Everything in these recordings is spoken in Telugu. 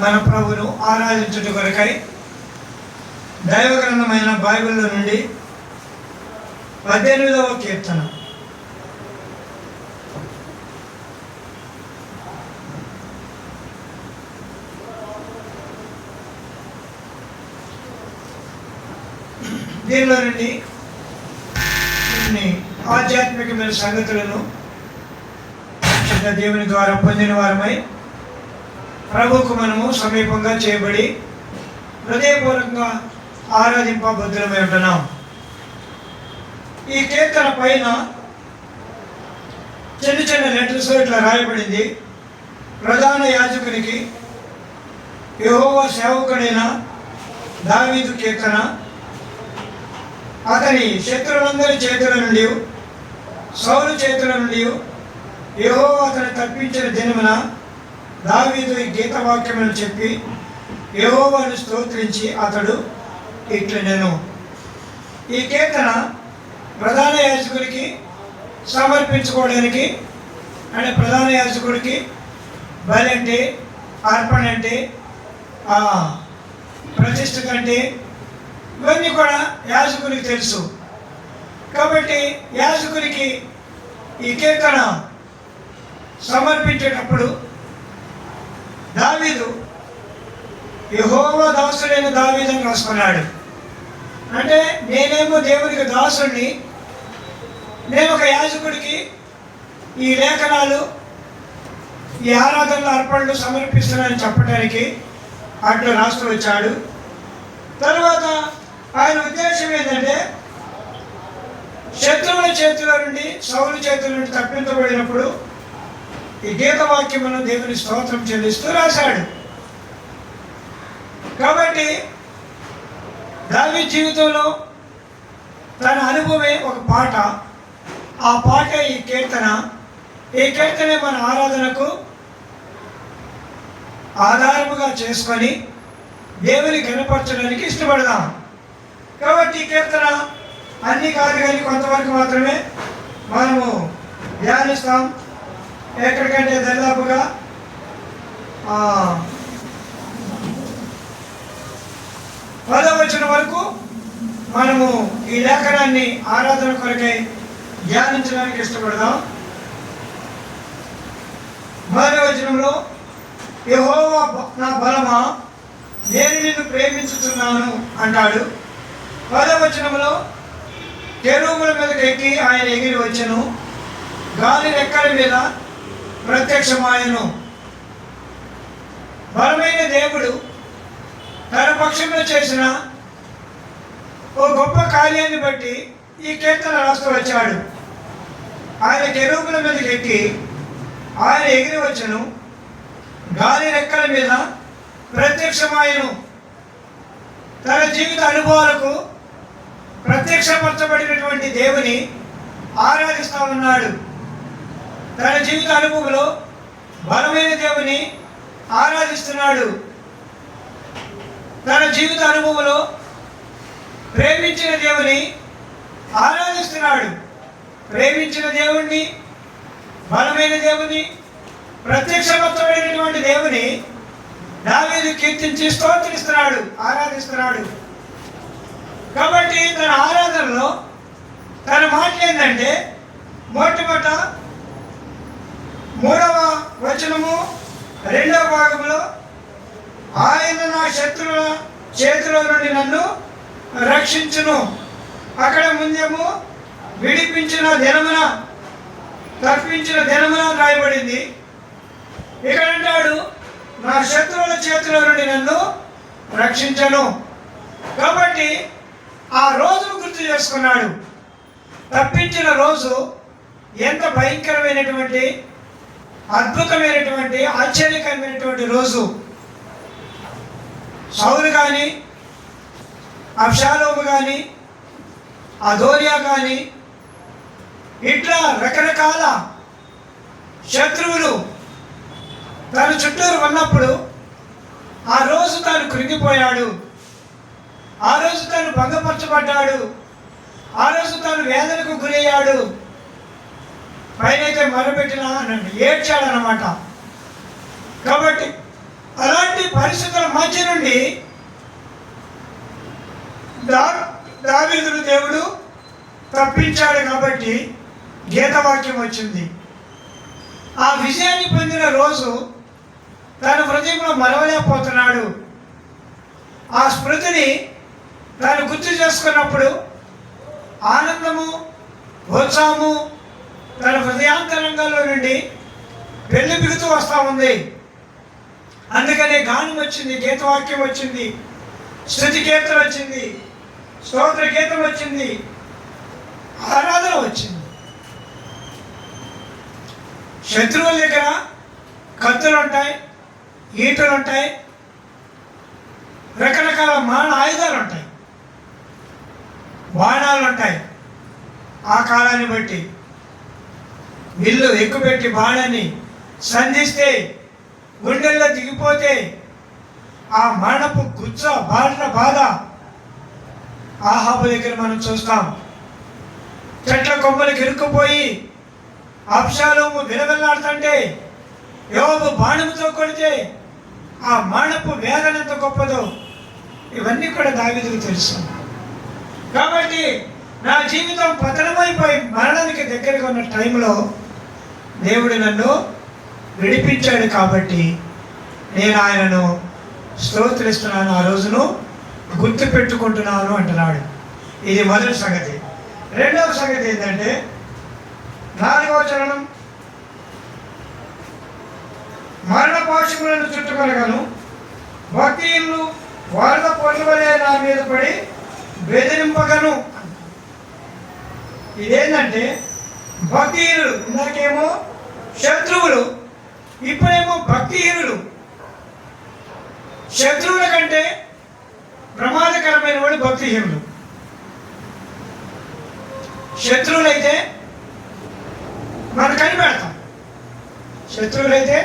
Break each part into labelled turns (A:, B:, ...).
A: మన ప్రభును ఆరాధించుట కొరకై దైవ గ్రంథమైన బైబిల్లో నుండి 18వ కీర్తన. దీనిలో నుండి కొన్ని ఆధ్యాత్మికమైన సంగతులను దేవుని ద్వారా పొందిన వారమై ప్రభువుకు మనము సమీపంగా చేయబడి హృదయపూర్వకంగా ఆరాధింపబద్ధులమై ఉంటున్నాం. ఈ కీర్తన పైన చిన్న చిన్న లెటర్స్ ఇట్లా రాయబడింది. ప్రధాన యాజకునికి యెహోవా సేవకుడైన దావీదు కీర్తన. అతని శత్రువులందరి చేతుల నుండి, సౌలు చేతుల నుండి యెహోవా అతను తప్పించిన దినమున దావీదు ఈ గీతవాక్యములను చెప్పి యెహోవాను స్తోత్రించి అతడు ఇట్లు నేను. ఈ కీర్తన ప్రధాన యాజకుడికి సమర్పించుకోవడానికి, అంటే ప్రధాన యాజకుడికి బలి అంటే, అర్పణ అంటే, ప్రతిష్ఠ కంటే ఇవన్నీ కూడా యాజకునికి తెలుసు. కాబట్టి యాజకునికి ఈ కీర్తన సమర్పించేటప్పుడు దావీదు యెహోవా దాసుడైన దావీదుని రాసుకున్నాడు. అంటే నేనేమో దేవునికి దాసుడిని, నేను ఒక యాజకుడికి ఈ లేఖనాలు, ఈ ఆరాధనలు, అర్పణలు సమర్పిస్తున్నానని చెప్పడానికి అట్లా రాస్తూ వచ్చాడు. తర్వాత ఆయన ఉద్దేశం ఏంటంటే శత్రువుల చేతిలో నుండి, సౌలు చేతుల నుండి తప్పించబడినప్పుడు ఈ గీతవాక్యమును దేవుని స్తోత్రం చెల్లిస్తూ రాశాడు. కాబట్టి దావీదు జీవితంలో తన అనుభవమే ఒక పాట, ఆ పాటే ఈ కీర్తన. ఈ కీర్తనే మన ఆరాధనకు ఆధారముగా చేసుకొని దేవుని కనపరచడానికి ఇష్టపడదాం. కాబట్టి ఈ కీర్తన అన్నీ కాదు కానీ కొంతవరకు మాత్రమే మనము ధ్యానిస్తాం. ఎక్కడికంటే దాదాపుగా 10వ వచనం వరకు మనము ఈ లేఖనాన్ని ఆరాధన కొరకై ధ్యానించడానికి ఇష్టపడదాం. 10వ వచనంలో యెహోవా నా బలమా, నేను నిన్ను ప్రేమించుతున్నాను అంటాడు. 10వ వచనంలో కెరూబుల మీదకి ఎక్కి ఆయన ఎగిరి వచ్చెను, గాలి రెక్కల మీద ప్రత్యక్షమాయను. బలమైన దేవుడు తన పక్షంలో చేసిన ఓ గొప్ప కార్యాన్ని బట్టి ఈ కీర్తన రాస్తూ వచ్చాడు. ఆయన కెరూబుల మీదకి ఎక్కి ఆయన ఎగిరి వచ్చెను, గాలి రెక్కల మీద ప్రత్యక్షమాయను. తన జీవిత అనుభవాలకు ప్రత్యక్షపరచబడినటువంటి దేవుని ఆరాధిస్తూ ఉన్నాడు. తన జీవిత అనుభవంలో బలమైన దేవుని ఆరాధిస్తున్నాడు. తన జీవిత అనుభవంలో ప్రేమించిన దేవుని ఆరాధిస్తున్నాడు. ప్రేమించిన దేవుణ్ణి, బలమైన దేవుని, ప్రత్యక్షపరచబడినటువంటి దేవుని దావీదు కీర్తించి స్తోత్రిస్తున్నాడు, ఆరాధిస్తున్నాడు. కాబట్టి తన ఆరాధనలో తన మాటలు ఏంటంటే, మొట్టమొదట 3వ వచనము 2వ భాగంలో ఆయన నా శత్రువుల చేతిలో నుండి నన్ను రక్షించును. అక్కడ ముందేమో విడిపించిన దినమున, తప్పించిన దినమున రాయబడింది. ఇక్కడ అంటాడు నా శత్రువుల చేతిలో నుండి నన్ను రక్షించను. కాబట్టి ఆ రోజును గుర్తు చేసుకున్నాడు. తప్పించిన రోజు ఎంత భయంకరమైనటువంటి, అద్భుతమైనటువంటి, ఆశ్చర్యకరమైనటువంటి రోజు. సౌలు కానీ, అబ్షాలోము కానీ, అదోనియా కానీ, ఇట్లా రకరకాల శత్రువులు తన చుట్టూరు ఉన్నప్పుడు ఆ రోజు తాను కృంగిపోయాడు. ఆ రోజు తాను భంగపరచబడ్డాడు. ఆ రోజు తాను వేదనకు గురయ్యాడు. పైనైతే మొరపెట్టినా ఏడ్చాడనమాట. కాబట్టి అలాంటి పరిస్థితుల మధ్య నుండి దావీదును దేవుడు తప్పించాడు కాబట్టి గీతవాక్యం వచ్చింది. ఆ విజయాన్ని పొందిన రోజు తన హృదయంలో మరవలేకపోతున్నాడు. ఆ స్మృతిని తాను గుర్తు చేసుకున్నప్పుడు ఆనందము, ఉత్సాహము తన హృదయాంతరంగంలో నుండి పెళ్లి బిగుతూ వస్తూ ఉంది. అందుకనే గానం వచ్చింది, గీతవాక్యం వచ్చింది, స్తుతి కీర్తన వచ్చింది, స్తోత్ర గీతం వచ్చింది, ఆరాధన వచ్చింది. శత్రువుల దగ్గర కత్తులు ఉంటాయి, ఈటలు ఉంటాయి, రకరకాల ఆయుధాలు ఉంటాయి, బాణాలు ఉంటాయి. ఆ కాలాన్ని బట్టి విల్లు ఎక్కుపెట్టి బాణాన్ని సంధిస్తే గుండెల్లో దిగిపోతే ఆ మరణపు గుచ్చ బాధ ఆహాబు దగ్గర మనం చూస్తాం. చెట్ల కొమ్మలకు ఇరుక్కుపోయి అబ్షాలోము విలవిల్లాడుతుంటే యోబు బాణముతో కొడితే ఆ మరణపు వేదన ఎంత గొప్పదో ఇవన్నీ కూడా దావీదుకు తెలుసు. కాబట్టి నా జీవితం పతనమైపోయి మరణానికి దగ్గరగా ఉన్న టైంలో దేవుడు నన్ను విడిపించాడు కాబట్టి నేను ఆయనను స్తోత్రిస్తున్నాను, ఆ రోజును గుర్తు పెట్టుకుంటున్నాను అంటున్నాడు. ఇది మొదటి సంగతి. రెండవ సంగతి ఏంటంటే 4వ చరణం, మరణ పాశములను చుట్టుకొనగను, భక్తిహీనులు వరద పొరవలే నా మీద పడి బెదిరింపగను. ఇదేంటంటే భక్తిహీనులు, ఇందాకేమో శత్రువులు, ఇప్పుడేమో భక్తిహీనులు. శత్రువుల కంటే ప్రమాదకరమైన వాడు భక్తిహీనులు. శత్రువులైతే మనం కనిపెడతాం, శత్రువులైతే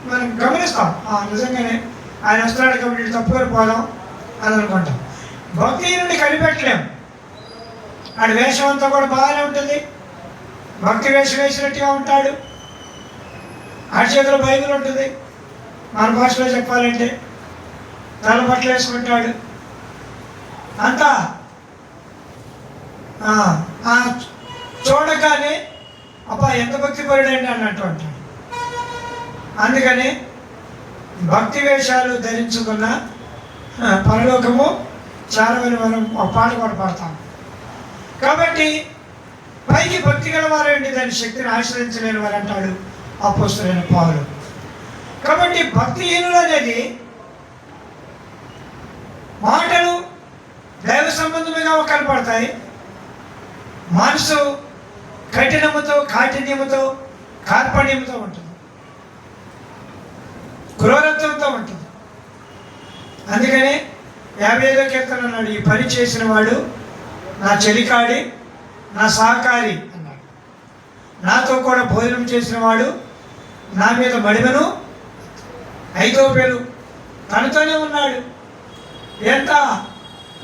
A: మనం గమనిస్తాం, నిజంగానే ఆయన వస్తున్నాడు కాబట్టి తప్పుకొని పోదాం అని అనుకుంటాం. భక్తిహీనుడిని కనిపెట్టలేం. ఆడి వేషం అంతా కూడా బాగానే ఉంటుంది, భక్తి వేషం వేసినట్టుగా ఉంటాడు, ఆడి చేతిలో బైబిల్ ఉంటుంది, మన భాషలో చెప్పాలంటే తల బట్టలు వేసుకుంటాడు, అంతా చూడగానే అబ్బా ఎంత భక్తిపరుడండి అన్నట్టు అంటాడు. అందుకని భక్తి వేషాలు ధరించుకున్న పరలోకము చారవని మనం ఒక పాట కూడా పాడతాం. కాబట్టి పైకి భక్తి గలవారండి దాని శక్తిని ఆశ్రయించలేని వారు అంటాడు అపోస్తలుడైన పౌలు. కాబట్టి భక్తిహీనులు అనేది మాటలు దైవ సంబంధముగా కనపడతాయి, మనసు కఠినముతో, కాఠిన్యముతో, కార్పణ్యముతో ఉంటుంది, క్రూరత్వంతో ఉంటుంది. అందుకనే 55వ కీర్తన అన్నాడు, ఈ పని చేసిన వాడు నా చెలికాడి, నా సహకారి అన్నాడు. నాతో కూడా భోజనం చేసిన వాడు నా మీద మడిమను ఐదోపేలు తనతోనే ఉన్నాడు. ఎంత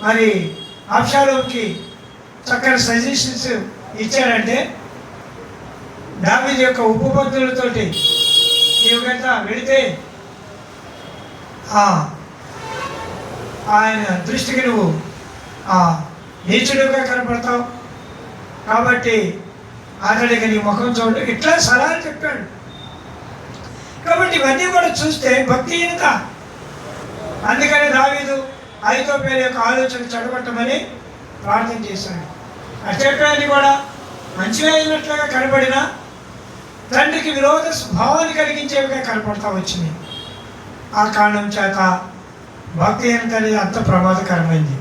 A: మరి అబ్షాలోముకి చక్కని సజెషన్స్ ఇచ్చాడంటే, దావీదు యొక్క ఉపపత్తులతోటి నీవు గంట వెళితే ఆయన దృష్టికి నువ్వు నీచుడుగా కనపడతావు, కాబట్టి అతడికి నీ ముఖం చూడు, ఇట్లా సలహాలు చెప్పాడు. కాబట్టి ఇవన్నీ కూడా చూస్తే భక్తిహీనత. అందుకని దావీదు అహీతోపెలు యొక్క ఆలోచన చెడగొట్టమని ప్రార్థన చేశాడు. అక్షయప్రాయాన్ని కూడా మంచిగా అయినట్లుగా కనబడిన తండ్రికి విరోధ భావాన్ని కలిగించేవిగా కనపడతా వచ్చింది. ఆ కారణం చేత భక్తిహీనత అనేది అంత ప్రమాదకరమైంది.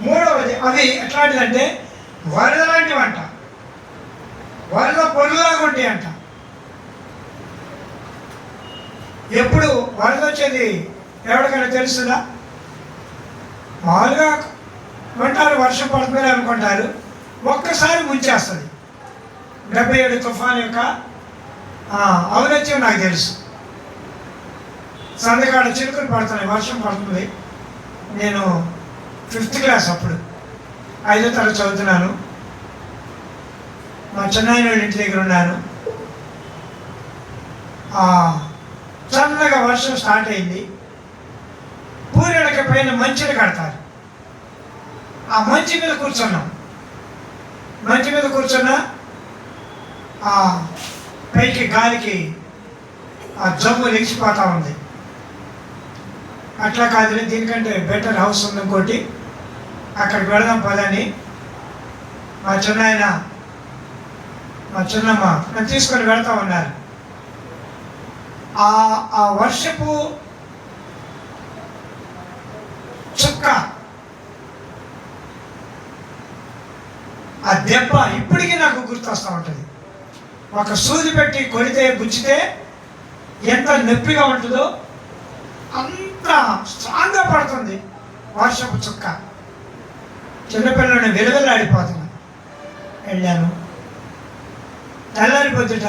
A: మూడవది, అవి ఎట్లాంటిదంటే వరద లాంటివి అంట, వరద పొరులాగా ఉంటాయి అంట. ఎప్పుడు వరద వచ్చేది ఎవరికైనా తెలుస్తుందా? మామూలుగా అంటారు వర్షం పడుతుందని అనుకుంటారు, ఒక్కసారి ముంచేస్తుంది. 77 తుఫాన్ యొక్క ఔన్నత్యం నాకు తెలుసు. సందకాడ చిలుకలు పడుతున్నాయి, వర్షం పడుతుంది. నేను 5th క్లాస్, అప్పుడు 5వ తరగతి చదువుతున్నాను. మా చిన్నాయన వాళ్ళ ఇంటి దగ్గర ఉన్నాను. చల్లగా వర్షం స్టార్ట్ అయింది. పిల్లలకి పైన మంచులు కడతారు. ఆ మంచి మీద కూర్చున్నాం. మంచి మీద కూర్చున్నా ఆ పైకి గాలికి ఆ జమ్ము లెగిసిపోతూ ఉంది. అట్లా కాదులే, దీనికంటే బెటర్ హౌస్ ఉంది ఇంకోటి, అక్కడికి వెళదాం పదని మా చిన్నాయన మా చిన్నమ్మ నన్ను తీసుకొని వెళ్తా ఉన్నారు. ఆ వర్షపు చుక్క, ఆ దెబ్బ ఇప్పటికీ నాకు గుర్తొస్తూ ఉంటుంది. ఒక సూది పెట్టి కొడితే గుచ్చితే ఎంత నొప్పిగా ఉంటుందో అంత స్ట్రాంగ్గా పడుతుంది వర్షపు చుక్క. చిన్నపిల్లలను వెలువెల్లాడిపోతున్నా. వెళ్ళాను. తెల్లారి పొద్దుట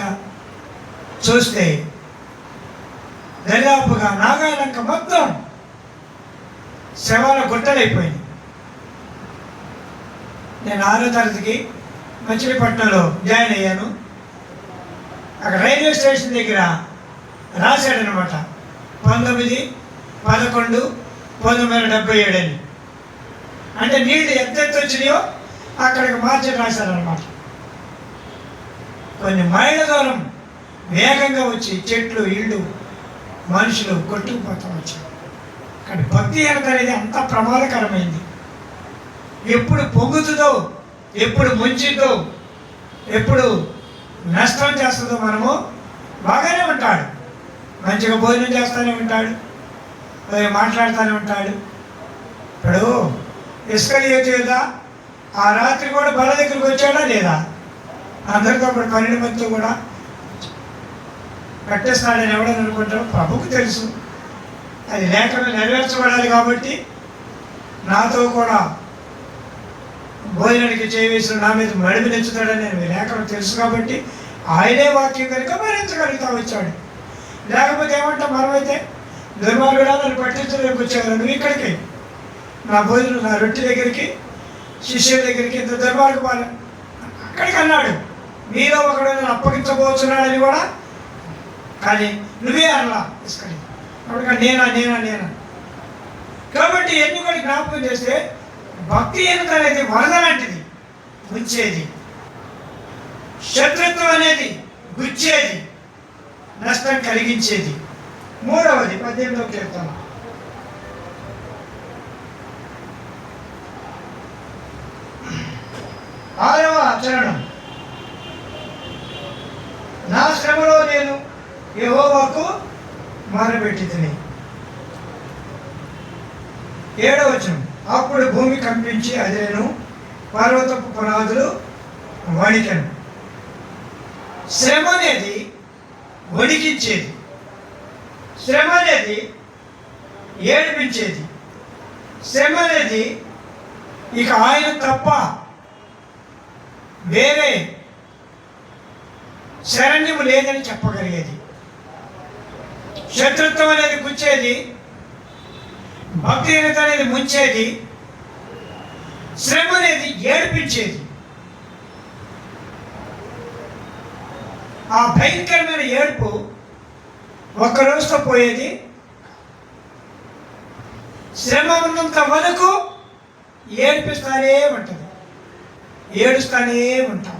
A: చూస్తే దరిదాపుగా నాగాలంక మొత్తం శవాల గుట్టలైపోయింది. నేను 6వ తరగతికి మచిలీపట్నంలో జాయిన్ అయ్యాను. అక్కడ రైల్వే స్టేషన్ దగ్గర రాశాడనమాట 19/11/1977 అని. అంటే నీళ్ళు ఎంతెత్తు వచ్చినాయో అక్కడికి మార్చి రాశారనమాట. కొన్ని మైళ్ళ దూరం వేగంగా వచ్చి చెట్లు, ఇళ్ళు, మనుషులు కొట్టుకుపోతూ వచ్చారు. కానీ భక్తిహీనత అనేది అంత ప్రమాదకరమైంది. ఎప్పుడు పొంగుతుందో, ఎప్పుడు ముంచిద్దో, ఎప్పుడు నష్టం చేస్తుందో మనము బాగానే ఉంటాడు. మంచిగా భోజనం చేస్తూనే ఉంటాడు, మాట్లాడుతూనే ఉంటాడు. ఇప్పుడు ఇస్కరియోతు యూదా ఆ రాత్రి కూడా బల దగ్గరికి వచ్చాడా లేదా? అందరితో కూడా 12 మందితో కూడా కట్టేస్తాడని ఎవడని అనుకుంటారు? ప్రభుకు తెలుసు. అది లేఖనం నెరవేర్చబడాలి కాబట్టి నాతో కూడా భోజనానికి చేయవేసిన నా మీద మడిమి నెచ్చుతాడని లేఖనం తెలుసు కాబట్టి ఆయనే వాక్యం కనుక భరించగలుగుతా వచ్చాడు. లేకపోతే ఏమంటా, మనమైతే దుర్మార్గుడా నన్ను పట్టించడానికి వచ్చాను, నువ్వు ఇక్కడికి నా భోజనం, నా రొట్టె దగ్గరికి, శిష్యుల దగ్గరికి ఇంత దుర్మార్గు బాల అక్కడికి అన్నాడు. మీలో ఒకడు నన్ను అప్పగించబోతున్నాడని కూడా, కానీ నువ్వే అలా ఇసుకని అప్పుడు నేనా నేనా నేనా కాబట్టి ఎన్ని కూడా జ్ఞాపకం చేస్తే భక్తిహీనత అనేది వరద లాంటిది, ముంచేది. శత్రుత్వం అనేది గుచ్చేది, నష్టం కలిగించేది. 3వది 18వ కీర్తన. ఆరవ చరణం. నా శ్రమలో నేను యెహోవాకు మొరపెట్టితిని. 7వ వచనం. అప్పుడు భూమి కంపించి అదిరెను, పర్వతపు పునాదులు వణికెను. శ్రమ అనేది వణికించేది, శ్రమ అనేది ఏడిపించేది, శ్రమ అనేది ఇక ఆయన తప్ప వేరే శరణ్యము లేదని చెప్పగలిగేది. శత్రుత్వం అనేది గుచ్చేది, భక్తిహీనత అనేది ముంచేది, శ్రమ అనేది ఏడిపించేది. ఆ భయంకరమైన ఏడుపు ఒక్క రోజుతో పోయేది. శ్రమ ఉన్నంత వరకు ఏడిపిస్తానే ఉంటుంది, ఏడుస్తానే ఉంటాం.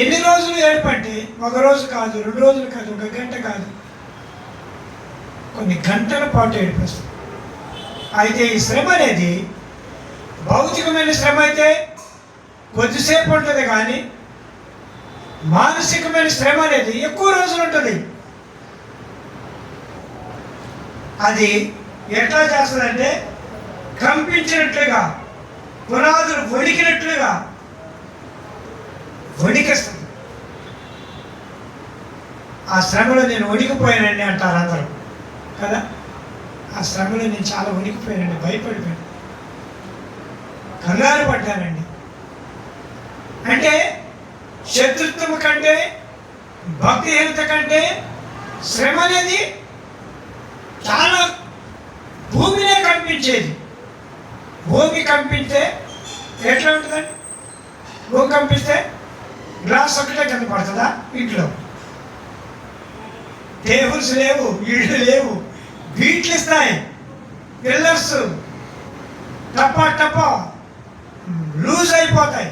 A: ఎన్ని రోజులు ఏడుపంటే ఒక రోజు కాదు, 2 రోజులు కాదు, 1 గంట కాదు, కొన్ని గంటల పాటు ఏడిపిస్తాం. అయితే ఈ శ్రమ అనేది భౌతికమైన శ్రమ అయితే కొద్దిసేపు ఉంటుంది, కానీ మానసికమైన శ్రమ అనేది ఎక్కువ రోజులు ఉంటుంది. అది ఎట్లా చేస్తుందంటే కంపించినట్లుగా, పునాదులు వణికినట్లుగా వణికిస్తుంది. ఆ శ్రమలో నేను వణికిపోయానండి అంటారు అందరూ కదా. ఆ శ్రమలో నేను చాలా వణికిపోయానండి, భయపడిపోయాను, కంగారు పడ్డానండి. అంటే శత్రుత్వం కంటే, భక్తిహీనత కంటే శ్రమ అనేది చాలా భూమినే కంపించేది. భూమి కంపిస్తే ఎట్లా ఉంటుందండి? భూమి కంపిస్తే గ్లాస్ ఒకటే కింద పడుతుందా? ఇంట్లో టేబుల్స్ లేవు, ఇళ్ళు లేవు, బీట్లు ఇస్తాయి, పిల్లర్స్ టప్పా టప్పా లూజ్ అయిపోతాయి.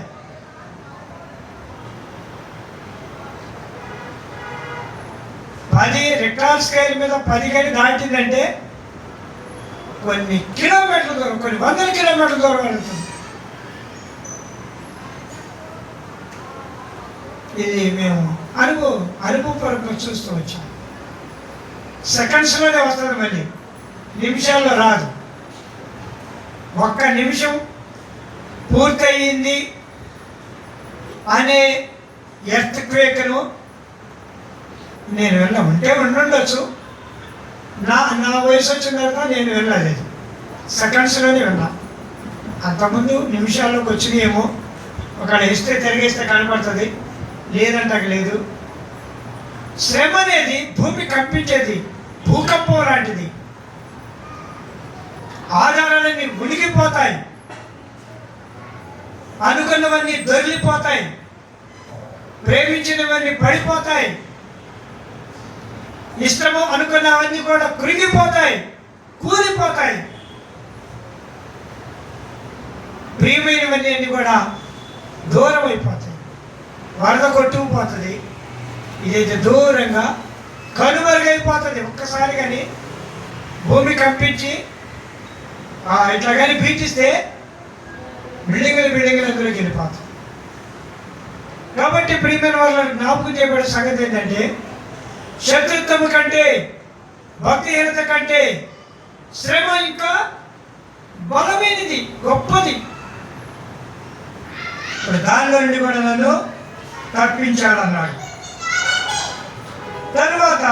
A: రిక్టార్ స్కేల్ మీద 10 గడి దాటిందంటే కొన్ని కిలోమీటర్ల దూరం, కొన్ని వందల కిలోమీటర్ల దూరం వెళ్తుంది. ఇది మేము అనుభవపూర్వకంగా చూస్తూ వచ్చాం. సెకండ్స్లోనే వస్తుంది, మళ్ళీ నిమిషాల్లో రాదు. ఒక్క నిమిషం పూర్తయింది అనే ఎర్త్ క్వేక్ను నేను ఉండుండొచ్చు. నా వయసు వచ్చిన తర్వాత నేను వెళ్ళలేదు, సెకండ్స్లోనే వెళ్ళా. అంతకుముందు నిమిషాల్లోకి వచ్చినాయేమో, ఒకవేళ వేస్తే తిరిగేస్తే కనపడుతుంది, లేదంటే లేదు. శ్రమ అనేది భూమి కంపించేది, భూకంపం లాంటిది. ఆధారాలన్నీ ఉనికిపోతాయి, అనుకున్నవన్నీ దొరికిపోతాయి, ప్రేమించినవన్నీ పడిపోతాయి, ఇష్టము అనుకున్నవన్నీ కూడా కృంగిపోతాయి, కూలిపోతాయి. ప్రియమైనవన్నీ అన్నీ కూడా దూరం అయిపోతాయి, వరద కొట్టుకుపోతుంది. ఇదైతే దూరంగా కనుమరుగైపోతుంది. ఒక్కసారి కానీ భూమి కంపించి ఇట్లా కానీ పీటిస్తే బిల్డింగులు అందులోకి వెళ్ళిపోతాయి. కాబట్టి ప్రియమైన వాళ్ళని జ్ఞాపకం చేయబడే సంగతి ఏంటంటే, శత్రుత్వము కంటే, భక్తిహీనత కంటే శ్రమ ఇంకా బలమైనది, గొప్పది. ఇప్పుడు దానిలో నుండి కూడా నన్ను తప్పించాలన్నాడు. తర్వాత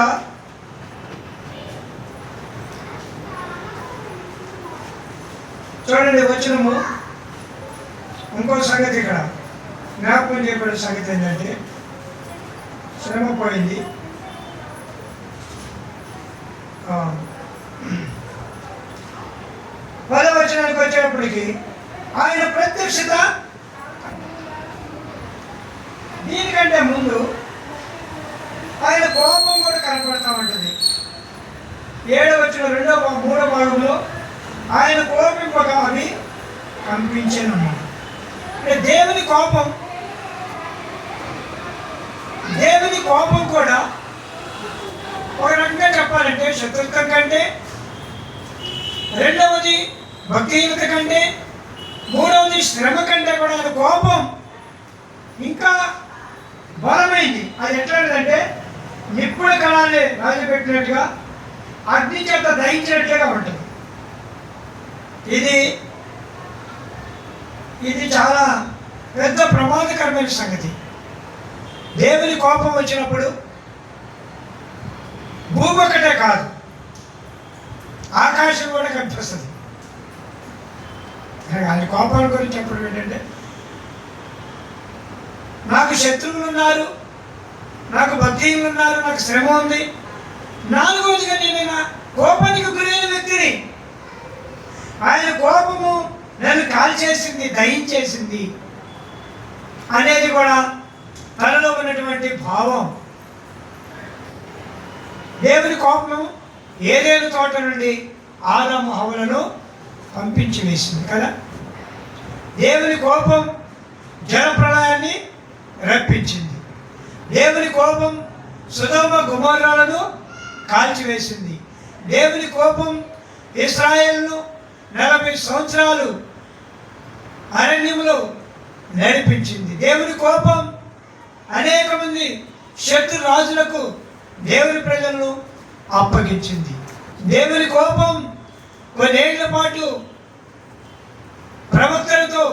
A: చూడండి వచనము, ఇంకో సంగతి ఇక్కడ జ్ఞాపకం చేయబడే సంగతి ఏంటంటే, శ్రమ పోయింది. 10వ వచనానికి వచ్చేటప్పటికి ఆయన ప్రత్యక్షత, దీనికంటే ముందు ఆయన కోపం కూడా కనపడతా ఉంటుంది. 7వ వచనం 3వ భాగంలో ఆయన కోపింపగా అవి కంపించనున్నాడు. అంటే దేవుని కోపం కూడా ఒక రకంగా చెప్పాలంటే శత్రుత్వం కంటే, రెండవది భక్తిహీనత కంటే, మూడవది శ్రమ కంటే కూడా ఆయన కోపం ఇంకా బలమైంది. అది ఎట్లాంటిదంటే నిప్పుల కళాన్ని రాజుపెట్టినట్టుగా, అగ్ని చేత దహించినట్లుగా ఉంటుంది. ఇది చాలా పెద్ద ప్రమాదకరమైన సంగతి. దేవుని కోపం వచ్చినప్పుడు భూమి ఒక్కటే కాదు, ఆకాశం కూడా కనిపిస్తుంది. ఆయన కోపాల గురించి చెప్పడం ఏంటంటే, నాకు శత్రువులు ఉన్నారు, నాకు భక్తిహీనులు ఉన్నారు, నాకు శ్రమ ఉంది. 4వదిగా నేను కోపానికి గురైన వ్యక్తిని. ఆయన కోపము నన్ను కాల్చేసింది, దహించేసింది అనేది కూడా తనలో ఉన్నటువంటి భావం. దేవుని కోపము ఏదేను తోట నుండి ఆదాము హవ్వలను పంపించి వేసింది కదా. దేవుని కోపం జలప్రళయాన్ని రప్పించింది. దేవుని కోపం సొదొమ గొమొర్రాలను కాల్చివేసింది. దేవుని కోపం ఇశ్రాయేలును 40 సంవత్సరాలు అరణ్యంలో నడిపించింది. దేవుని కోపం అనేక మంది శత్రు రాజులకు దేవుని ప్రజలను అప్పగించింది. దేవుని కోపం కొన్నేళ్ల పాటు ప్రవక్తలతో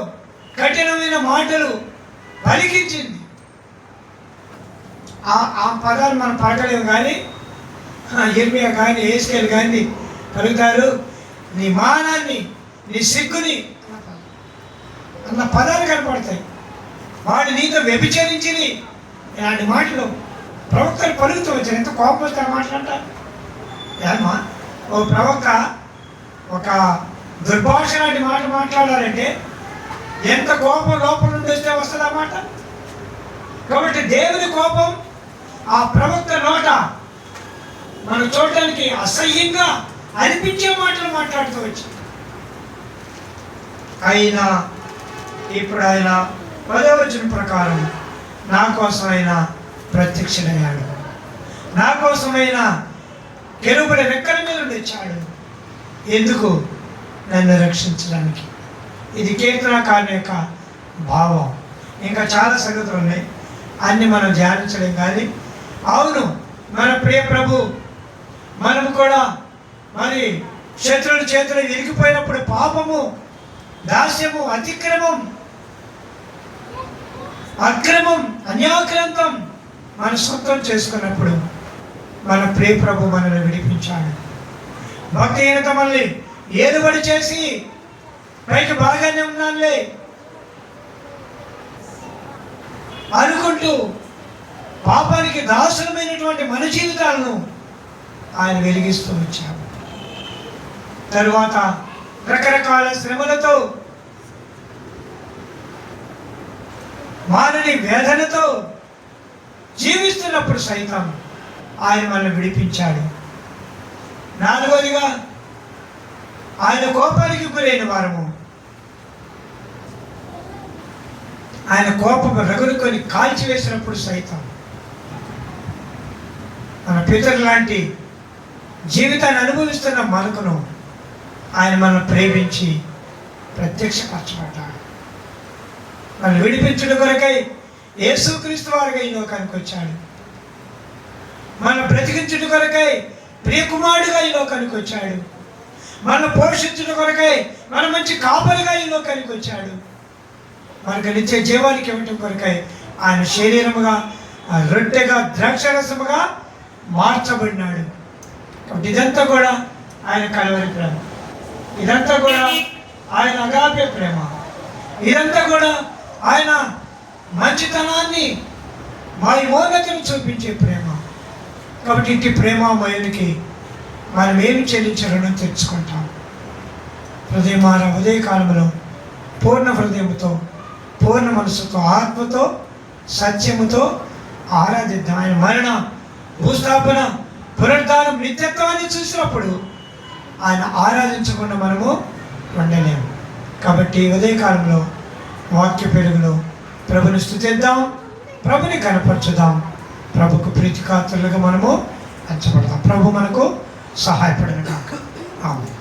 A: కఠినమైన మాటలు పలికించింది. ఆ పదాలు మనం పలకలేము, కానీ ఇర్మియా కానీ యేస్కేలు కానీ పలుకుతారు. నీ మానాన్ని, నీ సిగ్గుని అన్న పదాలు కనపడతాయి. వాడు నీతో వ్యభిచరించింది ఇలాంటి మాటలు ప్రవక్తలు పలుకుతూ వచ్చారు. ఎంత కోపం వస్తే ఆ మాట్లాడతారు. ఏమా ఓ ప్రవక్త ఒక దుర్భాష లాంటి మాట మాట్లాడాలంటే ఎంత కోపం లోపల నుండి వస్తే వస్తుంది ఆ మాట. కాబట్టి దేవుని కోపం ఆ ప్రవక్త నోట మనం చూడటానికి అసహ్యంగా అనిపించే మాటలు మాట్లాడుతూ వచ్చింది. అయినా ఇప్పుడు ఆయన 10వ వచనం ప్రకారం నా కోసమైనా ప్రత్యక్షమయ్యాడు, నా కోసమైనా కెరూబుల రెక్కల మీద తెచ్చాడు. ఎందుకు? నన్ను రక్షించడానికి. ఇది కీర్తనకారుని యొక్క భావం. ఇంకా చాలా సంగతులు ఉన్నాయి, అన్ని మనం ధ్యానించలేం. కానీ అవును, మన ప్రియ ప్రభు మనము కూడా మరి శత్రువుల చేతులు ఇరిగిపోయినప్పుడు పాపము, దాస్యము, అక్రమం, అన్యాక్రాంతం మన సొంతం చేసుకున్నప్పుడు మన ప్రియ ప్రభు మనల్ని విడిపించాడు. భక్తిహీనత మళ్ళీ ఏలుబడి చేసి పైకి బాగానే ఉన్నానులే అనుకుంటూ పాపానికి దాసులమైనటువంటి మన జీవితాలను ఆయన వెలిగిస్తూ వచ్చాడు. తరువాత రకరకాల శ్రమలతో, మానని వేదనతో జీవిస్తున్నప్పుడు సైతం ఆయన మనల్ని విడిపించాడు. 4వదిగా ఆయన కోపానికి గురైన వారము, ఆయన కోపము రగులుకొని కాల్చివేసినప్పుడు సైతం మన పితరు లాంటి జీవితాన్ని అనుభవిస్తున్న మనకును ఆయన మనల్ని ప్రేమించి ప్రత్యక్షపరచబడ్డాడు. మనం విడిపించడం కొరకై యేసుక్రీస్తు వారుగా ఈ లోకానికి వచ్చాడు. మనం బ్రతికించడం కొరకై ప్రియకుమారుడుగా ఈ లోకానికి వచ్చాడు. మనం పోషించడం కొరకై మన మంచి కాపరిగా ఈ లోకానికి వచ్చాడు. మనకు నిత్య జీవానికి ఇవ్వటం కొరకై ఆయన శరీరముగా, రొట్టెగా, ద్రాక్షరసముగా మార్చబడినాడు. కాబట్టి ఇదంతా కూడా ఆయన కలవరి ప్రేమ, ఇదంతా కూడా ఆయన అగాపే ప్రేమ, ఇదంతా కూడా ఆయన మంచితనాన్ని, మహిమోన్నతిని చూపించే ప్రేమ. కాబట్టి ఇంటి ప్రేమమయునికి మనం ఏమి చెల్లించాలని తెచ్చుకుంటాం. హృదయమాన ఉదయకాలంలో పూర్ణ హృదయంతో, పూర్ణ మనసుతో, ఆత్మతో, సత్యముతో ఆరాధిద్దాం. ఆయన మరణ, భూస్థాపన, పునరుద్ధానం, నిత్యత్వాన్ని చూసినప్పుడు ఆయన ఆరాధించకుండా మనము ఉండలేము. కాబట్టి ఉదయకాలంలో వాక్య పెరుగులో ప్రభుని స్తుతిద్దాం, ప్రభుని కనపరచుదాం, ప్రభుకు ప్రీతికాతులుగా మనము అంచబడదాం. ప్రభు మనకు సహాయపడను కాక. ఆమేన్.